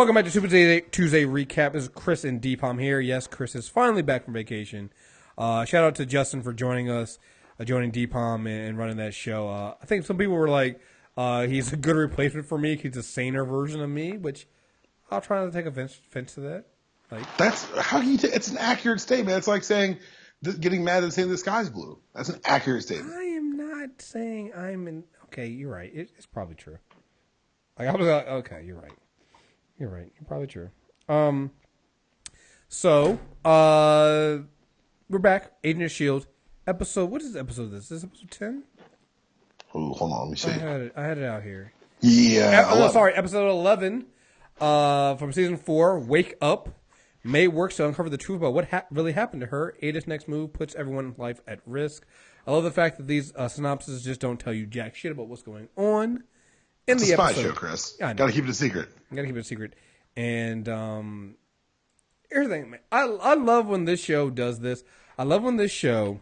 welcome back to Tuesday Recap. This is Kriss and Dpalm here. Yes, Kriss is finally back from vacation. Shout out to Justin for joining us, joining Dpalm and running that show. I think some people were like, he's a good replacement for me. He's a saner version of me, which I'll try not to take offense to that. Like, that's how you. It's an accurate statement. It's like saying getting mad and saying the sky's blue. That's an accurate statement. I am not saying I'm in. Okay, you're right. It's probably true. Like I was like, okay, you're right. You're right. You're probably true. So we're back. Agent of S.H.I.E.L.D. Episode. What is the episode? Is this episode 10? Oh, hold on. Let me see. I had it out here. Yeah. Sorry. Episode 11 from season 4. Wake up. May works to uncover the truth about what really happened to her. Ada's next move puts everyone's life at risk. I love the fact that these synopses just don't tell you jack shit about what's going on in the episode. It's a spy show, Chris. Yeah, gotta keep it a secret. Gotta keep it a secret. And here's the thing, man. I love when this show does this. I love when this show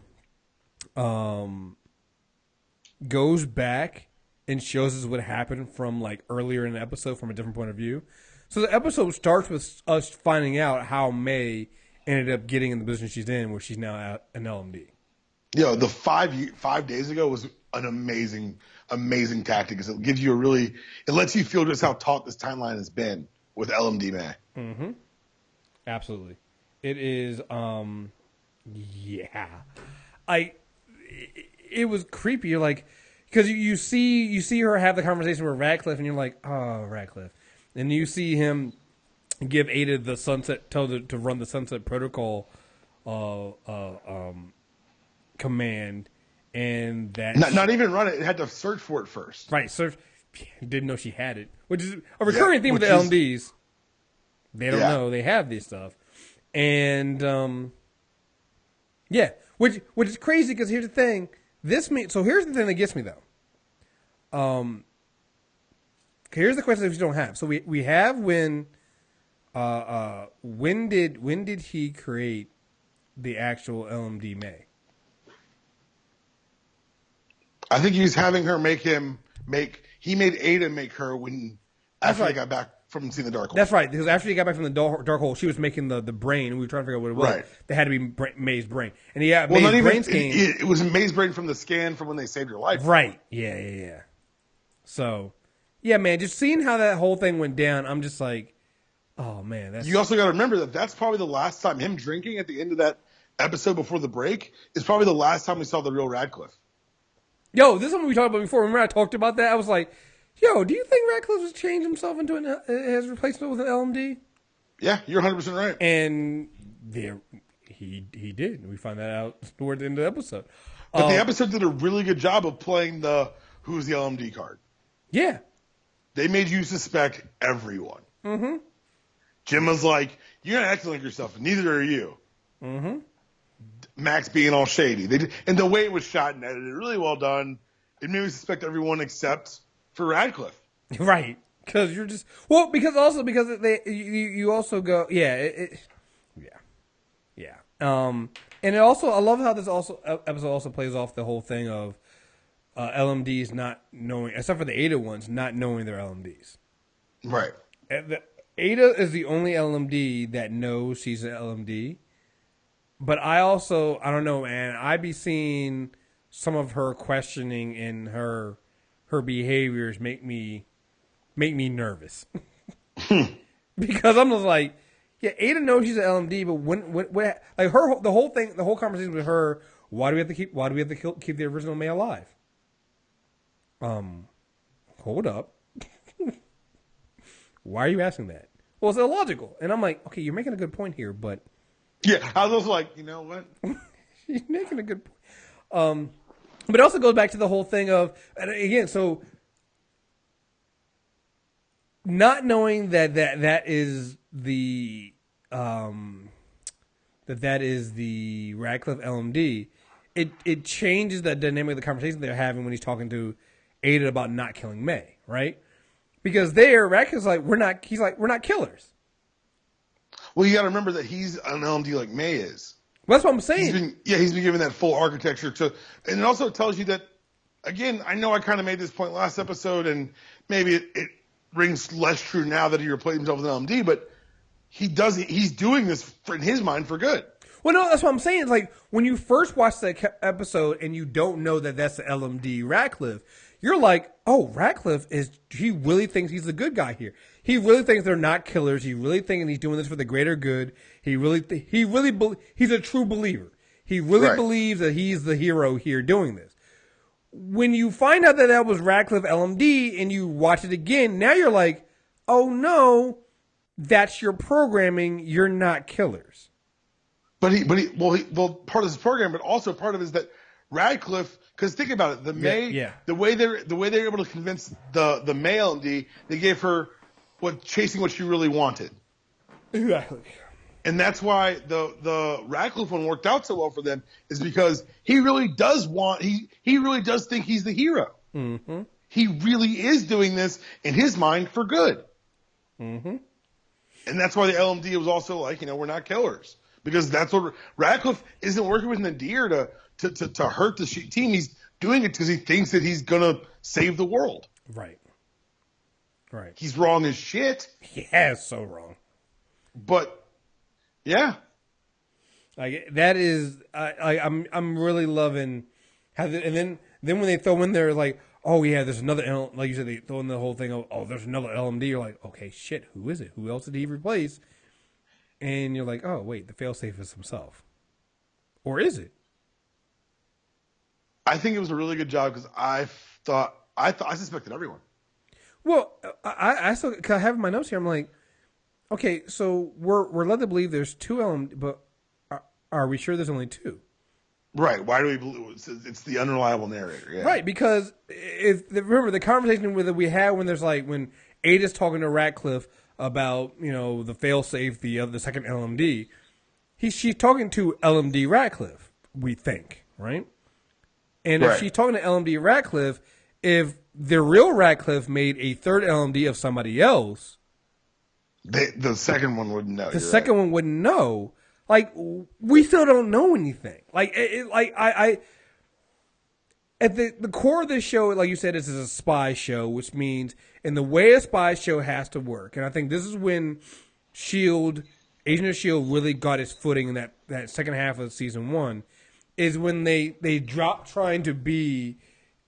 goes back and shows us what happened from like earlier in the episode from a different point of view. So the episode starts with us finding out how May ended up getting in the position she's in, where she's now at an LMD. Yo, the 5 days ago was an amazing tactic, because it gives you it lets you feel just how taut this timeline has been with LMD May. Mm-hmm. Absolutely. It is, yeah. It was creepy. You're like, because you see her have the conversation with Radcliffe, and you're like, oh, Radcliffe. And you see him give Ada the sunset, tell her to run the sunset protocol command, and that not even run it. It had to search for it first. Right, search. Didn't know she had it, which is a recurring theme with the LMDs. They don't know they have this stuff, and which is crazy, because here's the thing. So here's the thing that gets me though. Here's the question that we don't have. So we have when did he create the actual LMD May? I think he's having her he made Ada make her after he got back from seeing the dark hole. That's right, because after he got back from the dark hole, she was making the brain, and we were trying to figure out what it was. Right. They had to be May's brain. And May's brain scan. It was May's brain from the scan from when they saved her life. Right. Yeah. So, yeah, man, just seeing how that whole thing went down, I'm just like, oh, man. You also got to remember that's probably the last time him drinking at the end of that episode before the break is probably the last time we saw the real Radcliffe. Yo, this is something we talked about before. Remember I talked about that? I was like, yo, do you think Radcliffe has changed himself into his replacement with an LMD? Yeah, you're 100% right. And he did. We find that out toward the end of the episode. But the episode did a really good job of playing the who's the LMD card. Yeah. They made you suspect everyone. Mm-hmm. Jim was like, you're not acting like yourself, and neither are you. Mm-hmm. Max being all shady. And the way it was shot and edited, really well done. It made me suspect everyone except for Radcliffe. Right. Because you're just... Well, because you also go... Yeah. Yeah. And it also... I love how this episode also plays off the whole thing of LMDs not knowing... Except for the Ada ones, not knowing they're LMDs. Right. Ada is the only LMD that knows she's an LMD. But I don't know, man. I be seeing some of her questioning and her behaviors make me nervous. Because I'm just like, yeah, Ada knows she's an LMD, but when like the whole conversation with her, why do we have to keep the original May alive? Hold up. Why are you asking that? Well, it's illogical. And I'm like, okay, you're making a good point here, but... Yeah, I was like, you know what? She's making a good point. But it also goes back to the whole thing of, and again, so not knowing that is the that is the Radcliffe LMD, it changes the dynamic of the conversation they're having when he's talking to Ada about not killing May, right? Because Radcliffe's like, we're not killers. Well, you got to remember that he's an LMD like May is. Well, that's what I'm saying. He's been given that full architecture to, and it also tells you that, again, I know I kind of made this point last episode, and maybe rings less true now that he replaced himself with an LMD, but he's doing this in his mind for good. Well, no, that's what I'm saying. It's like when you first watch that episode and you don't know that that's the LMD Radcliffe, you're like, oh, Radcliffe he really thinks he's the good guy here. He really thinks they're not killers. He really thinks he's doing this for the greater good. He's a true believer. He really believes that he's the hero here doing this. When you find out that was Radcliffe LMD and you watch it again, now you're like, oh no, that's your programming. You're not killers. But part of his program, but also part of it is that Radcliffe, because think about it, the way they're able to convince the May LMD, they gave her chasing what she really wanted. Exactly. And that's why the Radcliffe one worked out so well for them, is because he really does think he's the hero. Mm-hmm. He really is doing this in his mind for good. Mm-hmm. And that's why the LMD was also like, we're not killers. Because that's what Radcliffe isn't working with Nadir to hurt the team. He's doing it because he thinks that he's going to save the world. Right. He's wrong as shit. Yeah, so wrong. But yeah, like that is I'm really loving how and then when they throw in there like, oh yeah, there's another like you said, they throw in the whole thing of, oh, there's another LMD. You're like, okay, shit, who is it? Who else did he replace? And you're like, oh, wait, the failsafe is himself. Or is it? I think it was a really good job because I suspected everyone. Well, I still, cause I have in my notes here, I'm like, okay, so we're led to believe there's two LMD, but are we sure there's only two? Right. Why do we believe it's the unreliable narrator? Yeah. Right, because remember the conversation we had when Ada's talking to Radcliffe about, the failsafe, the second LMD. She's talking to LMD Radcliffe, we think, right? And if she's talking to LMD Radcliffe, if the real Radcliffe made a third LMD of somebody else, the second one wouldn't know. The second one wouldn't know. Like, we still don't know anything. Like, at the core of this show, like you said, this is a spy show, which means in the way a spy show has to work. And I think this is when Agent of S.H.I.E.L.D. really got its footing in that second half of season 1, is when they dropped trying to be,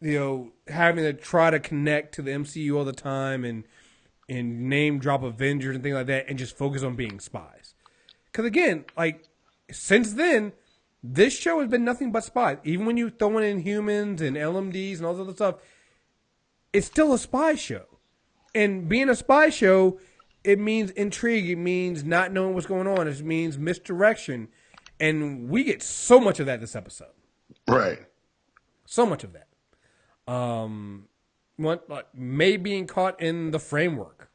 having to try to connect to the MCU all the time and name drop Avengers and things like that and just focus on being spies. Because again, like, since then, this show has been nothing but spies. Even when you throw in humans and LMDs and all this other stuff, it's still a spy show. And being a spy show, it means intrigue. It means not knowing what's going on. It means misdirection. And we get so much of that this episode. Right. So much of that. May being caught in the framework.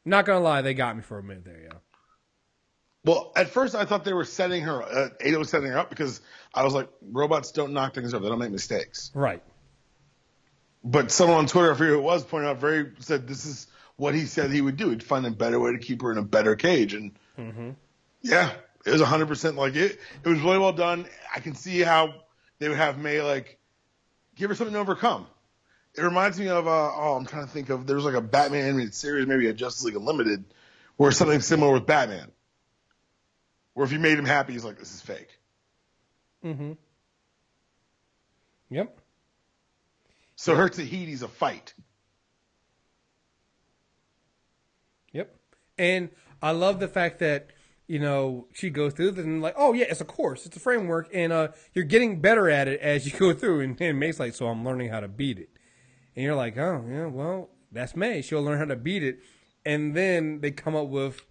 Not going to lie, they got me for a minute there, yeah. Well, at first I thought they were setting her, Ada was setting her up because I was like, robots don't knock things over. They don't make mistakes. Right. But someone on Twitter, I forget who it was, pointed out said this is what he said he would do. He'd find a better way to keep her in a better cage. And yeah, it was 100% like it. It was really well done. I can see how they would have May, like, give her something to overcome. It reminds me of, I'm trying to think of, there was like a Batman animated series, maybe a Justice League Unlimited, where something similar with Batman. Where if you made him happy, he's like, this is fake. Mm-hmm. Yep. So her Tahiti's a fight. Yep. And I love the fact that, she goes through this and like, oh yeah, it's a course, it's a framework, and you're getting better at it as you go through. And May's like, so I'm learning how to beat it. And you're like, oh yeah, well, that's May. She'll learn how to beat it. And then they come up with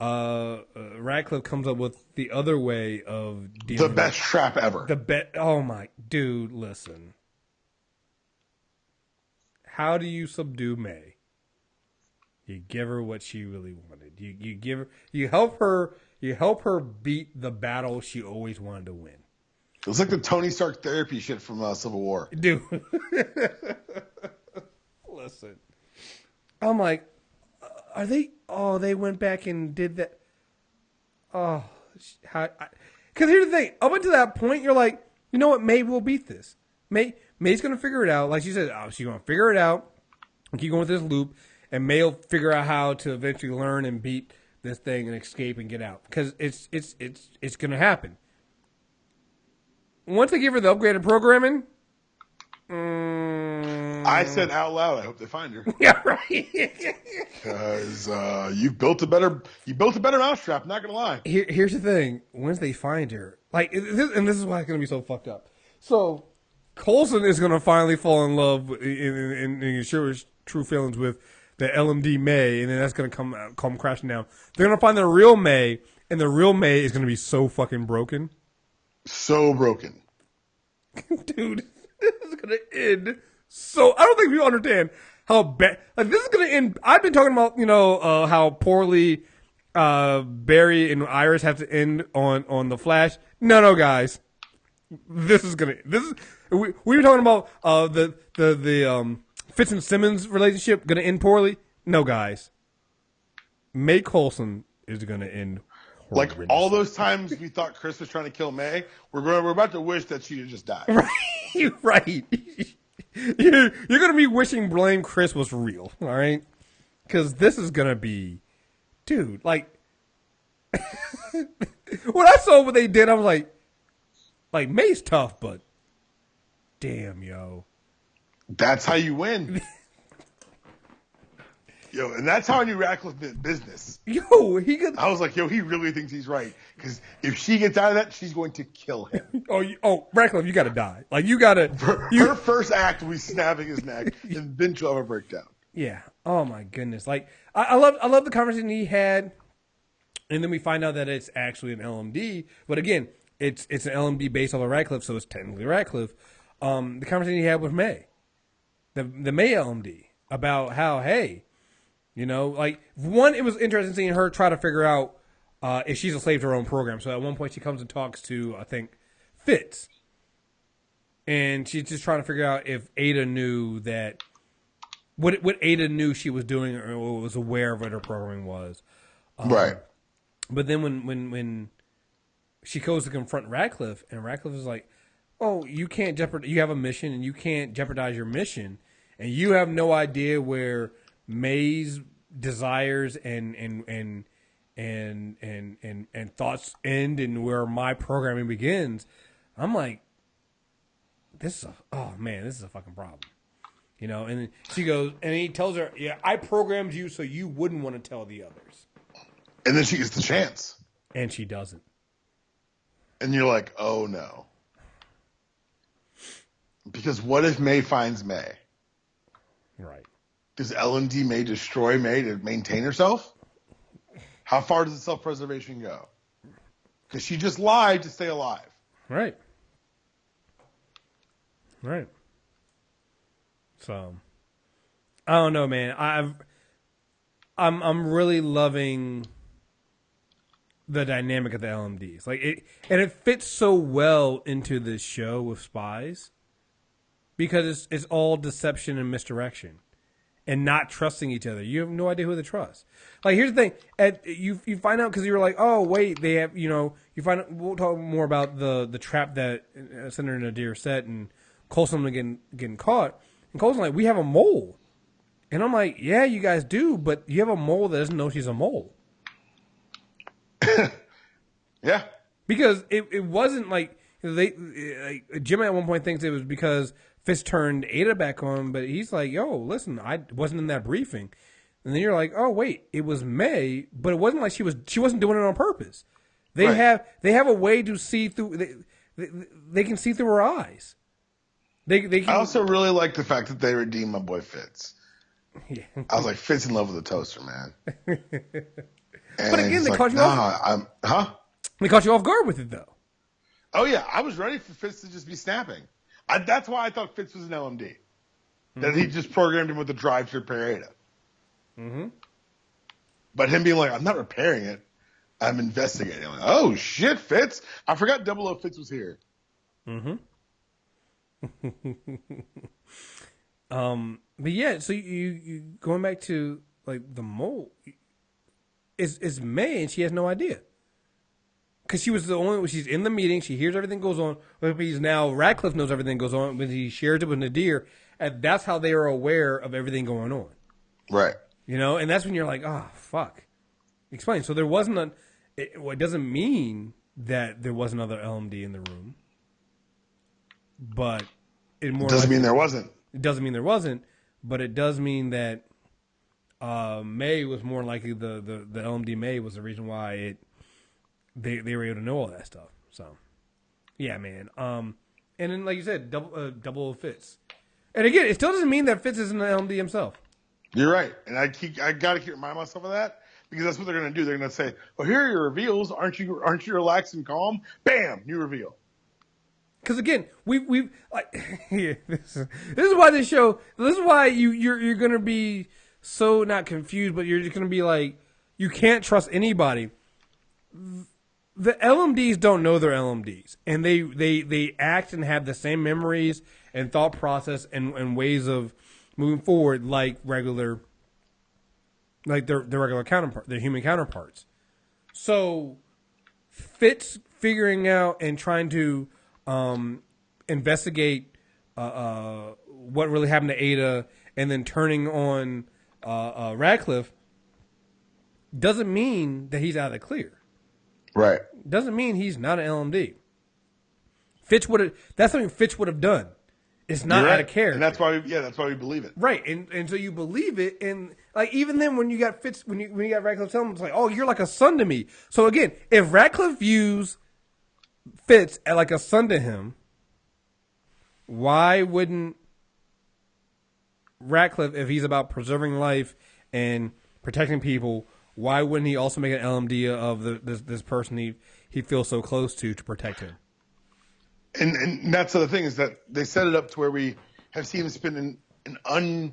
Radcliffe comes up with the other way of dealing the best trap ever. Oh my dude, listen. How do you subdue May? You give her what she really wanted. You help her beat the battle she always wanted to win. It was like the Tony Stark therapy shit from Civil War. Dude. Listen. I'm like, are they? Oh, they went back and did that. Oh, because here's the thing. Up until that point, you're like, you know what? May will beat this. May's gonna figure it out. Like she said, she's gonna figure it out and keep going with this loop. and May will figure out how to eventually learn and beat this thing and escape and get out because it's gonna happen. Once they give her the upgraded programming, I said out loud, I hope they find her. yeah, right. Because you built a better mousetrap. Not gonna lie. Here's the thing: once they find her, this is why it's gonna be so fucked up. So Coulson is gonna finally fall in love and share his true feelings with the LMD May, and then that's gonna come crashing down. They're gonna find the real May, and the real May is gonna be so fucking broken. So broken. Dude, this is gonna end. So I don't think people understand how bad. Like this is gonna end. I've been talking about how poorly Barry and Iris have to end on the Flash. No, guys, we were talking about the Fitz and Simmons relationship gonna end poorly. No, guys, May Coulson is gonna end. Like all those times we thought Kriss was trying to kill May, we're about to wish that she had just died. Right. You're going to be wishing Blame Kriss was real, all right? Because this is going to be, dude, like, when I saw what they did, I was like May's tough, but damn, yo. That's how you win. Yo, and that's how I knew Radcliffe did business. Yo, I was like, yo, he really thinks he's right. Because if she gets out of that, she's going to kill him. Radcliffe, you got to die. Like, you got to. Her first act will be snapping his neck, and then she'll have a breakdown. Yeah. Oh, my goodness. Like, I love the conversation he had, and then we find out that it's actually an LMD. But again, it's an LMD based on Radcliffe, so it's technically Radcliffe. The conversation he had with May, the May LMD, about how, hey, one, it was interesting seeing her try to figure out if she's a slave to her own program. So at one point she comes and talks to, I think, Fitz. And she's just trying to figure out if Ada knew that, what Ada knew she was doing or was aware of what her programming was. Right. But then when she goes to confront Radcliffe, and Radcliffe is like, oh, you can't you have a mission and you can't jeopardize your mission. And you have no idea where May's desires and thoughts end and where my programming begins. I'm like, this is a fucking problem. And she goes, and he tells her, yeah, I programmed you so you wouldn't want to tell the others. And then she gets the chance. And she doesn't. And you're like, oh no. Because what if May finds May? Right. Does LMD May destroy May to maintain herself? How far does the self-preservation go? Because she just lied to stay alive. Right. So, I don't know, man. I'm really loving the dynamic of the LMDs. It fits so well into this show with spies because it's all deception and misdirection. And not trusting each other. You have no idea who to trust. Like, here's the thing. You find out because you were like, oh, wait, they have, you find out, we'll talk more about the trap that Senator Nadir set and Coulson getting caught. And Coulson's like, we have a mole. And I'm like, yeah, you guys do, but you have a mole that doesn't know she's a mole. Yeah. Because it wasn't like, Jim at one point thinks it was because Fitz turned Ada back on, but he's like, yo, listen, I wasn't in that briefing. And then you're like, oh, wait, it was May, but it wasn't like she wasn't doing it on purpose. They have a way to see through, they can see through her eyes. They can, I also really like the fact that they redeemed my boy Fitz. Yeah. I was like, Fitz in love with the toaster, man. But again, they caught you off. They caught you off guard with it, though. Oh, yeah. I was ready for Fitz to just be snapping. That's why I thought Fitz was an LMD. Mm-hmm. That he just programmed him with the drive to repair Ada. Mm-hmm. But him being like, I'm not repairing it. I'm investigating. I'm like, oh, shit, Fitz. I forgot 00 Fitz was here. Mm-hmm. But yeah, so you going back to like the mole is May, and she has no idea. Because she was the only one, she's in the meeting, she hears everything goes on. But he's now, Radcliffe knows everything goes on, but he shares it with Nadir, and that's how they are aware of everything going on. Right. You know, and that's when you're like, oh, fuck. Explain. So there wasn't it doesn't mean that there was another LMD in the room, but it more doesn't likely, mean there wasn't. It doesn't mean there wasn't, but it does mean that May was more likely the LMD May was the reason why they were able to know all that stuff. So, yeah, man. And then, like you said, double Fitz. And again, it still doesn't mean that Fitz isn't an LMD himself. You're right, and I got to keep reminding myself of that because that's what they're going to do. They're going to say, "Well, here are your reveals. Aren't you relaxed and calm? Bam, new reveal." Because again, we like this is why this show. This is why you're going to be so not confused, but you're just going to be like you can't trust anybody. The LMDs don't know they're LMDs, and they act and have the same memories and thought process and ways of moving forward like their regular counterpart, their human counterparts. So Fitz figuring out and trying to investigate what really happened to Ada and then turning on Radcliffe doesn't mean that he's out of the clear. Right. Doesn't mean he's not an LMD. That's something Fitch would have done. It's not out of character. And that's why we believe it. Right. And so you believe it, and like even then when you got Fitz when you got Radcliffe telling him, it's like, oh, you're like a son to me. So again, if Radcliffe views Fitz as like a son to him, why wouldn't Radcliffe, if he's about preserving life and protecting people, why wouldn't he also make an LMD of this person he feels so close to protect him? And that's the thing is that they set it up to where we have seen him spend an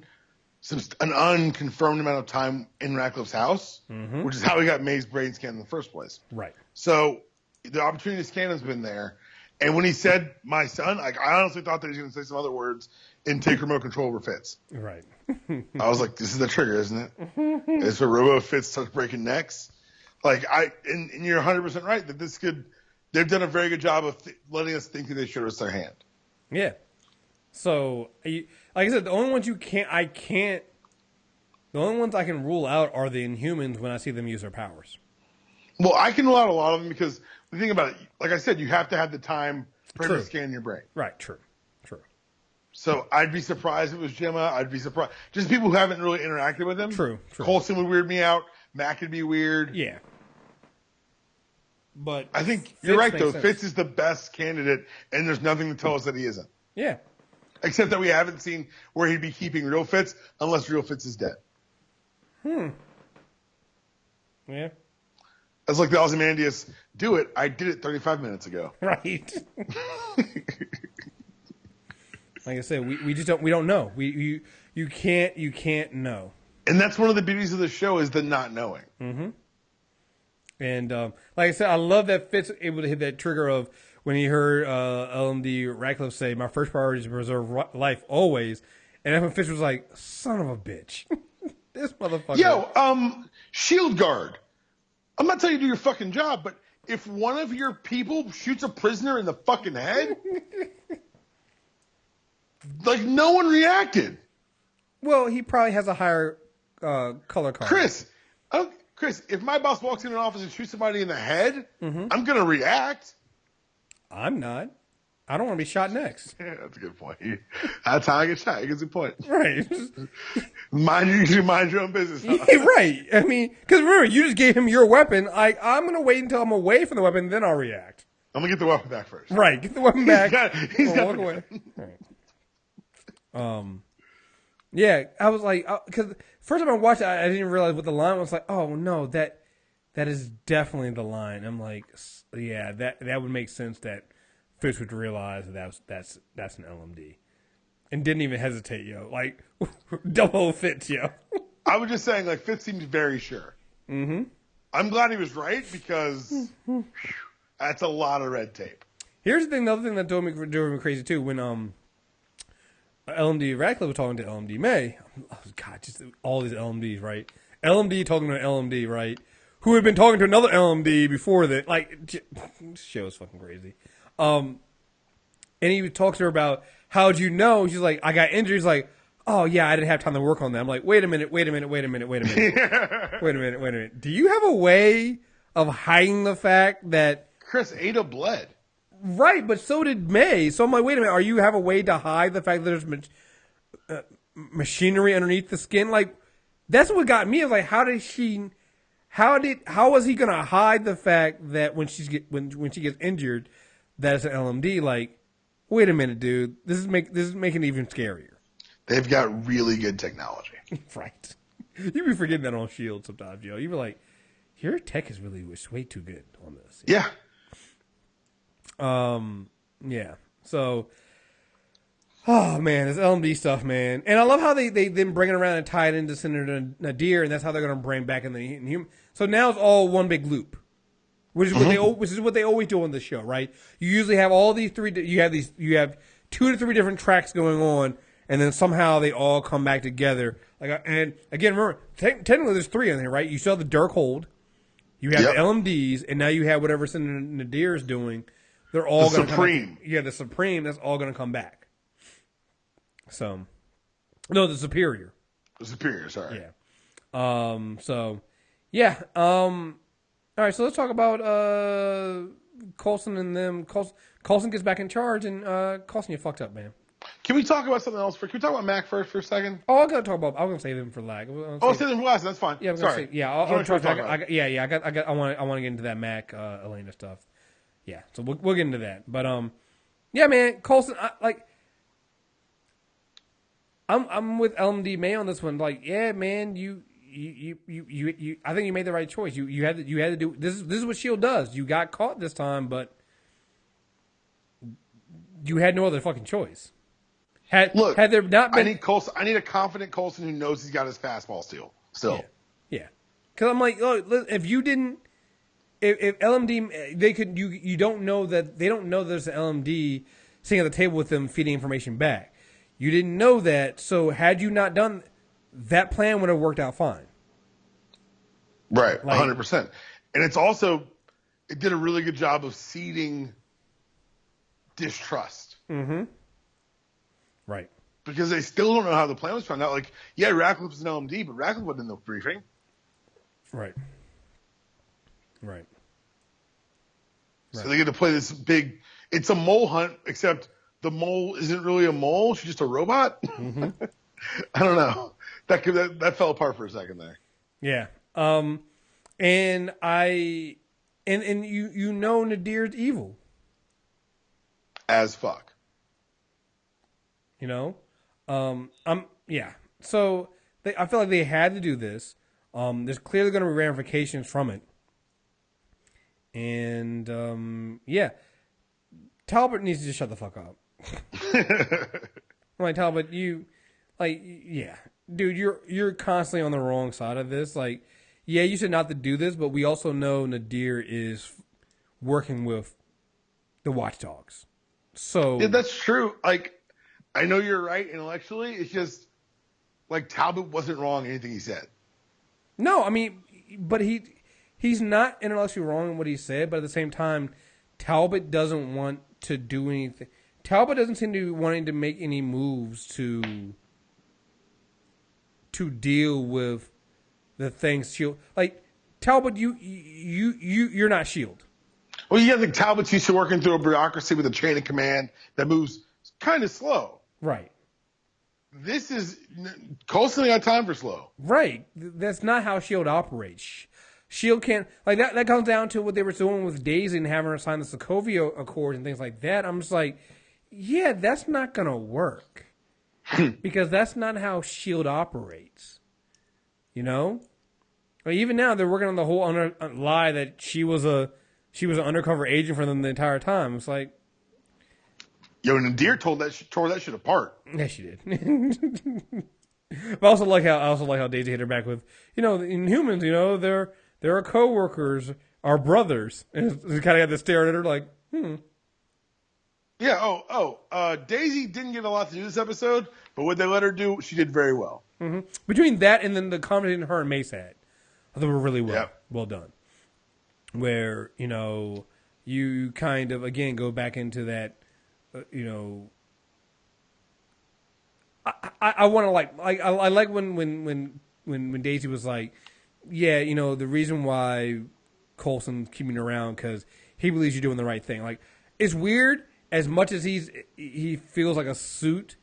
unconfirmed amount of time in Radcliffe's house, which is how he got May's brain scan in the first place. Right. So the opportunity to scan has been there. And when he said "my son," like I honestly thought that he was going to say some other words and take remote control over Fitz. Right. I was like, "This is the trigger, isn't it? It's where Robo Fitz starts breaking necks." Like and you're 100% right that this could. They've done a very good job of letting us think that they showed us their hand. Yeah. So, like I said, the only ones the only ones I can rule out are the Inhumans when I see them use their powers. Well, I can rule out a lot of them because the thing about it, like I said, you have to have the time for him to scan your brain. Right. True. So I'd be surprised if it was Gemma. I'd be surprised. Just people who haven't really interacted with him. True. Coulson would weird me out. Mac would be weird. Yeah. But I think you're right, though. Fitz is the best candidate, and there's nothing to tell us that he isn't. Yeah. Except that we haven't seen where he'd be keeping real Fitz unless real Fitz is dead. Yeah. It's like the Ozymandias, do it. I did it 35 minutes ago. Right. Like I said, we just don't know. You can't know. And that's one of the beauties of the show is the not knowing. Mm-hmm. And like I said, I love that Fitz able to hit that trigger of when he heard LMD Radcliffe say, "My first priority is to preserve life always," and that's when Fitz was like, "Son of a bitch, this motherfucker." Yo, Shield Guard. I'm not telling you to do your fucking job, but if one of your people shoots a prisoner in the fucking head, like no one reacted. Well, he probably has a higher color card. Chris, if my boss walks in an office and shoots somebody in the head, I'm going to react. I'm not. I don't want to be shot next. Yeah, that's a good point. That's how I get shot. That's a good point. Right. You should mind your own business. Huh? Yeah, right. I mean, because remember, you just gave him your weapon. I'm going to wait until I'm away from the weapon, then I'll react. I'm going to get the weapon back first. Right. Get the weapon back. He's got walk away. Right. Yeah, I was like, because first time I watched it, I didn't realize what the line was. Like, oh no, that is definitely the line. I'm like, yeah, that would make sense that Fitz would realize that's an LMD, and didn't even hesitate, yo. Like, double Fitz, yo. I was just saying, like, Fitz seemed very sure. Mm-hmm. I'm glad he was right because that's a lot of red tape. Here's the thing. The other thing that drove me crazy too when LMD Radcliffe was talking to LMD May. Oh, God, just all these LMDs, right? LMD talking to an LMD, right? Who had been talking to another LMD before that. Like, this show is fucking crazy. And he talks to her about, how'd you know? She's like, I got injured. He's like, oh yeah, I didn't have time to work on that. I'm like, wait a minute. Wait a minute. Do you have a way of hiding the fact that Kriss, Ada bled. Right, but so did May. So I'm like, wait a minute. Are you have a way to hide the fact that there's machinery underneath the skin? Like, that's what got me. I was like, how was he gonna hide the fact that when she gets injured, that it's an LMD? Like, wait a minute, dude. This is making it even scarier. They've got really good technology. Right. You be forgetting that on S.H.I.E.L.D. sometimes, You be like, your tech is really way too good on this. Yeah. Yeah. So, oh man, this LMD stuff, man. And I love how they then bring it around and tie it into Senator Nadir, and that's how they're going to bring back in the human. So now it's all one big loop, which is what they always do on the show, right? You usually have all these three. You have 2 to 3 different tracks going on, and then somehow they all come back together. Like, and again, remember, technically there's 3 in here, right? You still have the Dirk Hold, you have the LMDs, and now you have whatever Senator Nadir is doing. They're all going to come back. Yeah, the Supreme. That's all going to come back. So, no, the Superior. The Superior, sorry. Yeah. So, yeah. All right. So let's talk about Coulson and them. Coulson gets back in charge, and Coulson, you fucked up, man. Can we talk about something else? Can we talk about Mac first for a second? Oh, I'm going to save him for lag. Save him for last. That's fine. Yeah, sorry. I'll try to. I want to get into that Mac Elena stuff. Yeah, so we'll get into that. But yeah, man, Coulson, I'm with LMD May on this one. Like, yeah, man, you I think you made the right choice. You had to do this is what S.H.I.E.L.D. does. You got caught this time, but you had no other fucking choice. Had there not been, I need a confident Coulson who knows he's got his fastball still. Yeah. Because I'm like, look, if you didn't. If LMD, they could you don't know that they don't know there's an LMD sitting at the table with them feeding information back. You didn't know that, so had you not done that, plan would have worked out fine. Right, 100%. And it's also it did a really good job of seeding distrust. Mm-hmm. Right. Because they still don't know how the plan was found out. Like, yeah, Radcliffe was an LMD, but Radcliffe wasn't in the briefing. Right. So they get to play this big. It's a mole hunt, except the mole isn't really a mole; she's just a robot. Mm-hmm. I don't know. That fell apart for a second there. Yeah. And you know Nadir's evil as fuck. You know, yeah. So I feel like they had to do this. There's clearly going to be ramifications from it. And, yeah, Talbot needs to just shut the fuck up. I'm like, Talbot, yeah, dude, you're constantly on the wrong side of this. Like, yeah, you said not to do this, but we also know Nadir is working with the watchdogs. So yeah, that's true. Like, I know you're right intellectually. It's just like Talbot wasn't wrong in anything he said. No, I mean, but he's not intellectually wrong in what he said, but at the same time, Talbot doesn't want to do anything. Talbot doesn't seem to be wanting to make any moves to deal with the things S.H.I.E.L.D. Like, Talbot, you're not S.H.I.E.L.D. Well, yeah, think Talbot's used to working through a bureaucracy with a chain of command that moves kind of slow. Right. This is Coulson got time for slow. Right. That's not how S.H.I.E.L.D. operates. S.H.I.E.L.D. can't, like, that comes down to what they were doing with Daisy and having her sign the Sokovia Accords and things like that. I'm just like, yeah, that's not going to work. Because that's not how S.H.I.E.L.D. operates. You know? Like, even now, they're working on the whole lie that she was an undercover agent for them the entire time. It's like, yo, Nadir tore that shit apart. Yeah, she did. But I also like how Daisy hit her back with, you know, in humans, you know, there are coworkers, our brothers, and kind of got this stare at her like, Yeah. Daisy didn't get a lot to do this episode, but what they let her do, she did very well. Mm-hmm. Between that and then the conversation her and Mace had, I thought were really well done. Where, you know, you kind of again go back into that, you know, I want to I like when Daisy was like, yeah, you know, the reason why Coulson's keeping you around because he believes you're doing the right thing. Like, it's weird as much as he feels like a suit.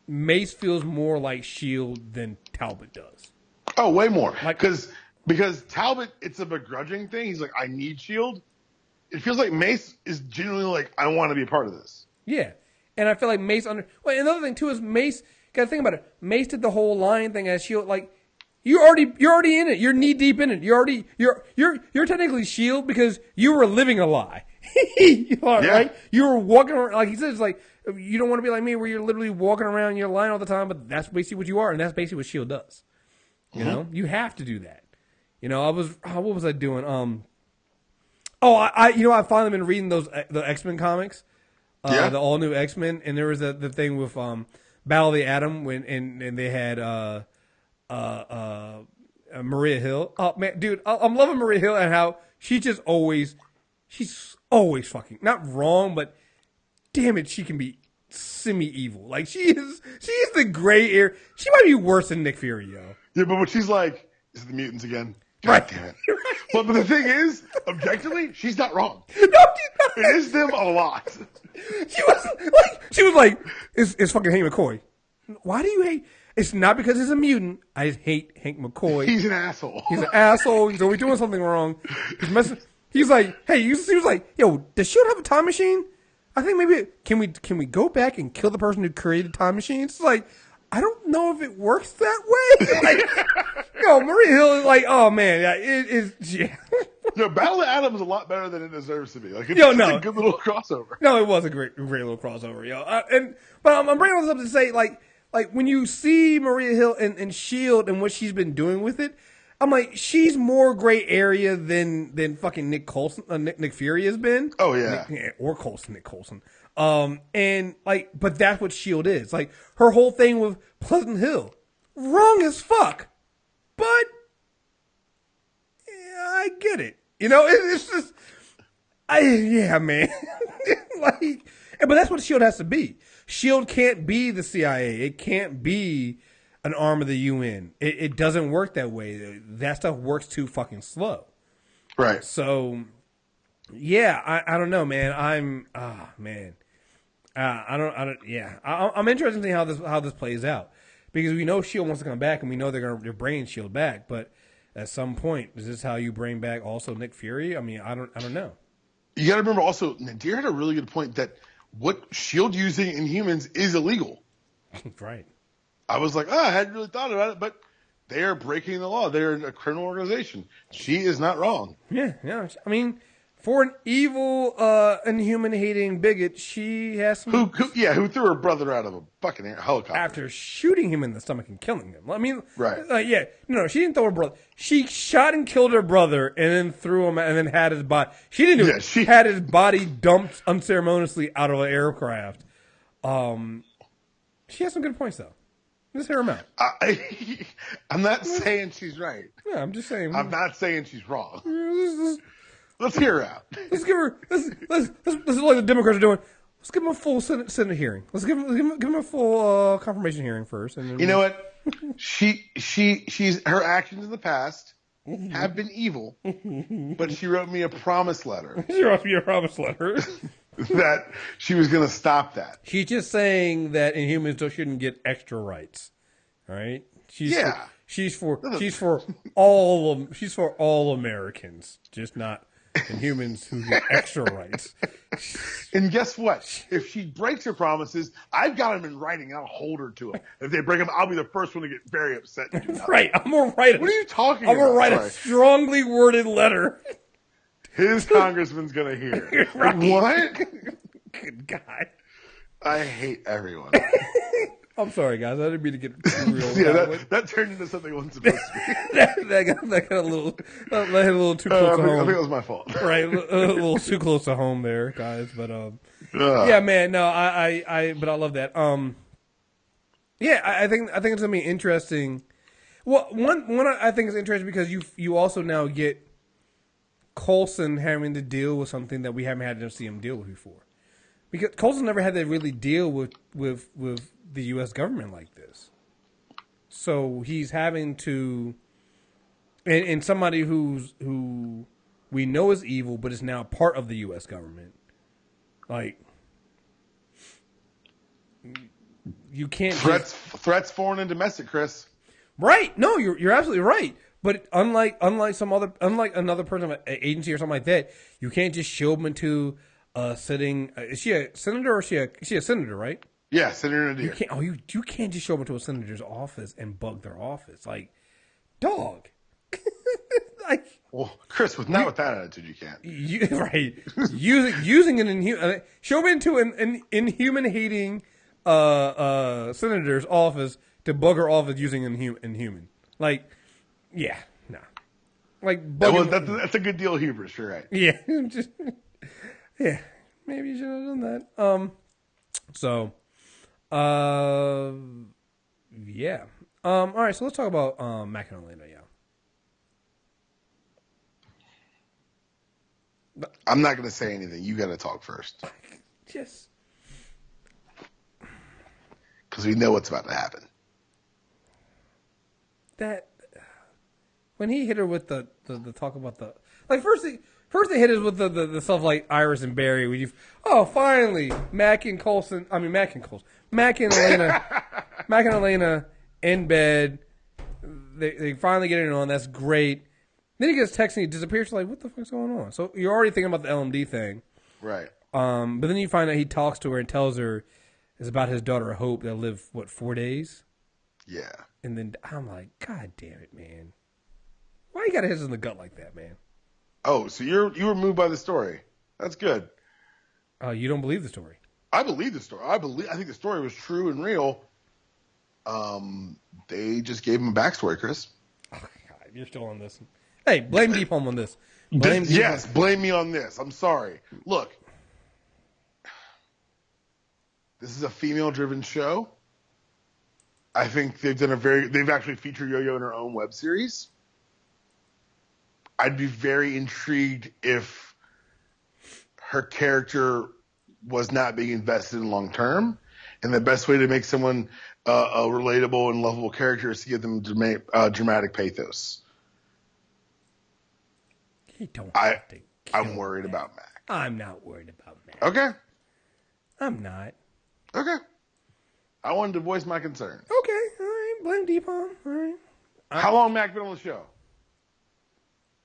Mace feels more like Shield than Talbot does. Oh, way more. Because Talbot, it's a begrudging thing. He's like, I need Shield. It feels like Mace is genuinely like, I want to be a part of this. Yeah. And I feel like Mace well, another thing too is Mace, gotta think about it. Mace did the whole lion thing as Shield. Like, you're already in it. You're knee deep in it. You're technically Shield because you were living a lie. Right? You were walking around, like he says, like, you don't want to be like me where you're literally walking around, you're lying all the time, but that's basically what you are, and that's basically what Shield does. You know? You have to do that. You know, what was I doing? I've finally been reading the X-Men comics. The all new X-Men, and there was the thing with Battle of the Atom and they had Maria Hill. Oh man, dude, I'm loving Maria Hill and how she's always fucking not wrong, but damn it, she can be semi-evil. Like she is the gray area. She might be worse than Nick Fury, yo. Yeah, but when she's like, "Is it the mutants again?" God Right. damn it. But the thing is, objectively, she's not wrong. No, she's not. It is them a lot. She was like, it's fucking Hank McCoy. Why do you hate? It's not because he's a mutant. I just hate Hank McCoy. He's an asshole. He's an asshole. He's always doing something wrong. He's like, hey, he was like, yo, does Shield have a time machine? I think maybe can we go back and kill the person who created time machines? It's like, I don't know if it works that way. Like, yo, Maria Hill is like, oh man, yeah, it is. Yeah. No, Battle of the Atom is a lot better than it deserves to be. Like, it's a good little crossover. No, it was a great little crossover, yo. But I'm bringing this up to say, like when you see Maria Hill and Shield and what she's been doing with it, I'm like, she's more gray area than fucking Nick Coulson, Nick Fury has been. Oh yeah, Nick Coulson. And like, but that's what Shield is. Like her whole thing with Pleasant Hill, wrong as fuck, but yeah, I get it. You know, it's just, man. Like, but that's what Shield has to be. Shield can't be the CIA. It can't be an arm of the UN. It doesn't work that way. That stuff works too fucking slow. Right. So, yeah, I don't know, man. I'm interested in how this plays out because we know Shield wants to come back and we know they're bringing Shield back, but at some point, is this how you bring back also Nick Fury? I mean, I don't know. You got to remember also, Nadir had a really good point that what Shield using in humans is illegal. Right. I was like, I hadn't really thought about it, but they are breaking the law. They're a criminal organization. She is not wrong. Yeah. I mean, for an evil, inhuman-hating bigot, she has some... Who threw her brother out of a fucking helicopter. After shooting him in the stomach and killing him. I mean... Right. No, she didn't throw her brother. She shot and killed her brother and then threw him and then had his body... She didn't do it. She had his body dumped unceremoniously out of an aircraft. She has some good points, though. Just hear him out. I'm not saying she's right. Yeah, I'm just saying. I'm not saying she's wrong. Let's hear her out. Let's give her. This is like the Democrats are doing. Let's give them a full Senate hearing. Let's give them a full confirmation hearing first. And then you know what? She's her actions in the past have been evil, but she wrote me a promise letter. She wrote me a promise letter. That she was going to stop that. She's just saying that Inhumans shouldn't get extra rights. All right? She's for all Americans, just not Inhumans who get extra rights. And guess what? If she breaks her promises, I've got them in writing. I'll hold her to them. If they break them, I'll be the first one to get very upset. Right. I'm going to write What are you talking about? I'm going to write a strongly worded letter. His congressman's going to hear. Right. What? Good God. I hate everyone. I'm sorry, guys. I didn't mean to get too real. Yeah, that turned into something it wasn't supposed to be. that got a little too close to home. I think it was my fault. Right, a little too close to home there, guys. But yeah, man. No, but I love that. Yeah, I think it's gonna be interesting. Well, one I think is interesting because you also now get Coulson having to deal with something that we haven't had to see him deal with before. Because Coulson never had to really deal with the U.S. government like this. So he's having to, and somebody who we know is evil, but is now part of the U.S. government. Like, you can't threats foreign and domestic, Chris. Right? No, you're absolutely right. But unlike another person of an agency or something like that, you can't just show them into a sitting. Is she a senator or is she a senator? Right? Yeah, Senator Nadir. You can't just show them into a senator's office and bug their office. Like, dog. Like, well, Chris, with that attitude, you can't. Right? using an inhuman, show them into an inhuman hating senator's office to bug her office using inhuman. Like, yeah, no. Like, that's a good deal of hubris. You're right. Yeah, yeah. Maybe you should have done that. Yeah. All right. So let's talk about Mac and Elena. Yeah. I'm not going to say anything. You got to talk first. Just because we know what's about to happen. That when he hit her with the talk about the like first they hit us with the stuff like Iris and Barry. Finally Mac and Elena in bed. They finally get it on. That's great. Then he gets texting. He disappears. Like, what the fuck's going on? So you're already thinking about the LMD thing, right? But then you find out he talks to her and tells her it's about his daughter Hope that lived 4 days. Yeah. And then I'm like, God damn it, man! Why you gotta hit us in the gut like that, man? Oh, so you were moved by the story. That's good. You don't believe the story? I believe the story. I think the story was true and real. They just gave him a backstory, Chris. Oh God, you're still on this. Hey, blame Dpalm on this. Blame me on this. I'm sorry. Look, this is a female-driven show. I think they've actually featured Yo-Yo in her own web series. I'd be very intrigued if her character was not being invested in long term, and the best way to make someone a relatable and lovable character is to give them dramatic pathos. I'm worried about Mac. I'm not worried about Mac. Okay. I'm not. Okay. I wanted to voice my concern. Okay. All right. Blame Dpalm. All right. How long Mac been on the show?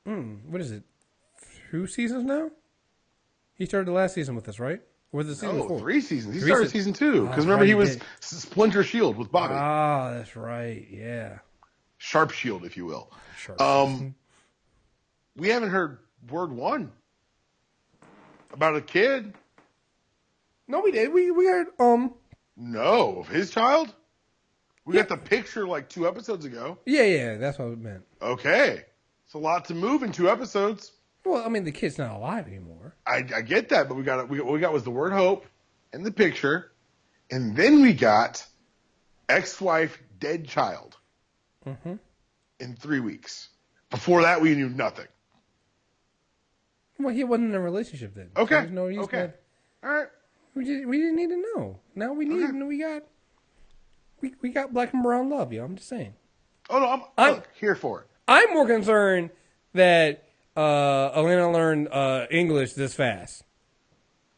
What is it? 2 seasons now? He started the last season with us, right? Or was it season 4? 3 seasons. He started season 2. Because remember, he was Splinter Shield with Bobby. Ah, that's right. Yeah. Sharp Shield, if you will. We haven't heard word 1 about a kid. No, we did. We heard No, of his child. We got the picture like 2 episodes ago. Yeah, that's what it meant. Okay, it's a lot to move in 2 episodes. Well, I mean, the kid's not alive anymore. I get that, but what we got was the word Hope and the picture, and then we got ex-wife, dead child. In 3 weeks. Before that, we knew nothing. Well, he wasn't in a relationship then. Okay. No reason. Okay. All right. We didn't need to know. Now we need. We got black and brown love, yo. I'm just saying. Oh no, I'm here for it. I'm more concerned that Elena learned English this fast.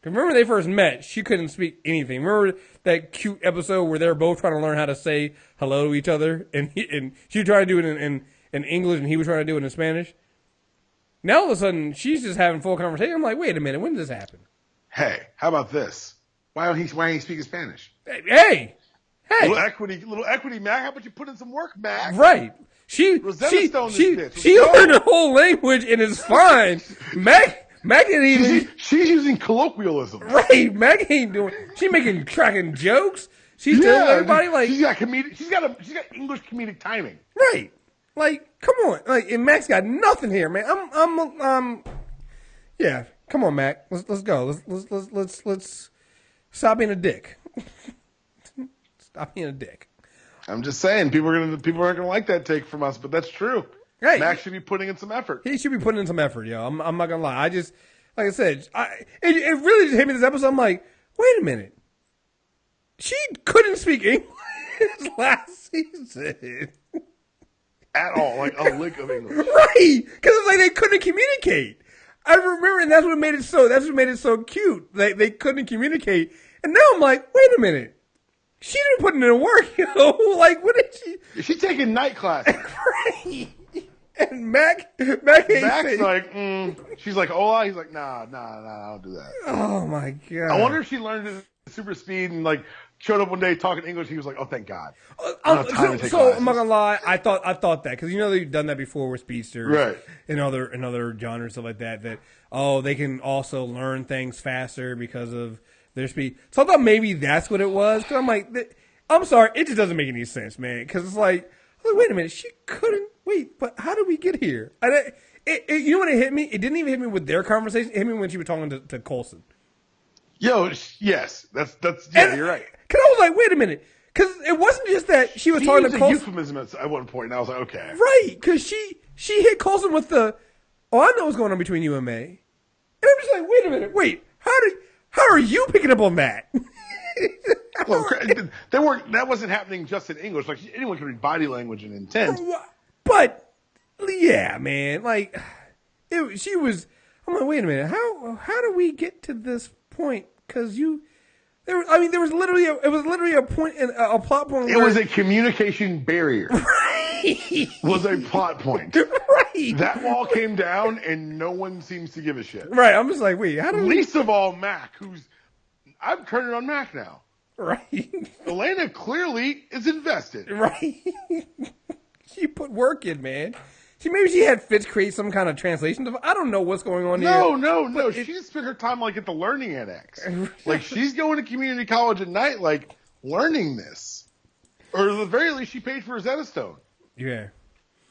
Remember when they first met, she couldn't speak anything. Remember that cute episode where they were both trying to learn how to say hello to each other, and she tried to do it in English, and he was trying to do it in Spanish. Now all of a sudden, she's just having full conversation. I'm like, wait a minute, when did this happen? Hey, how about this? Why ain't he speaking Spanish? Hey! Little equity, Mac. How about you put in some work, Mac? Right. She learned her whole language and it's fine. Mac didn't even. She's using colloquialism. Right. Mac ain't doing. She making cracking jokes. She's telling everybody like she's got English comedic timing. Right. Like, come on. Like, and Mac's got nothing here, man. Yeah. Come on, Mac. Let's go. Let's stop being a dick. Stop being a dick. I'm just saying, people aren't gonna like that take from us, but that's true. Right. Mac should be putting in some effort. He should be putting in some effort, yo. I'm not gonna lie. I just, like I said, it really just hit me this episode. I'm like, wait a minute. She couldn't speak English last season. At all, like a lick of English. Right. Because it's like they couldn't communicate. I remember, and that's what made it so cute. They couldn't communicate. And now I'm like, wait a minute. She didn't put in the work, Like, what did she? She's taking night classes. Right. And Mac's like, she's like, hola. He's like, nah, I don't do that. Oh my God. I wonder if she learned it at super speed and like showed up one day talking English. He was like, oh, thank God. So I'm not gonna lie. I thought that because they've done that before with speedsters, right? In other genres, stuff like that. That they can also learn things faster because of their speed. So I thought maybe that's what it was. Because I'm like, I'm sorry, it just doesn't make any sense, man. Because it's like, wait a minute, she couldn't wait. But how did we get here? You know when it hit me? It didn't even hit me with their conversation. It hit me when she was talking to Coulson. Yo, yes, that's you're right. Because I was like, wait a minute. Because it wasn't just that she was talking to Coulson. Euphemism at one point, and I was like, okay. Right, because she hit Coulson with I know what's going on between you and May. And I'm just like, wait a minute, how are you picking up on that? Well, that wasn't happening just in English. Like, anyone can read body language and intent. But, yeah, man, like, I'm like, wait a minute, how do we get to this point? Because there was literally a point in a plot point. It was a communication barrier. Right. Was a plot point. Right. That wall came down, and no one seems to give a shit. Right. I'm just like, wait, how do Least of all Mac, I'm turning on Mac now. Right. Elena clearly is invested. Right. She put work in, man. Maybe she had Fitz create some kind of translation device. I don't know what's going on here. No. She just spent her time like at the learning annex. Like she's going to community college at night, like learning this. Or at the very least, she paid for her Zenistone. Yeah.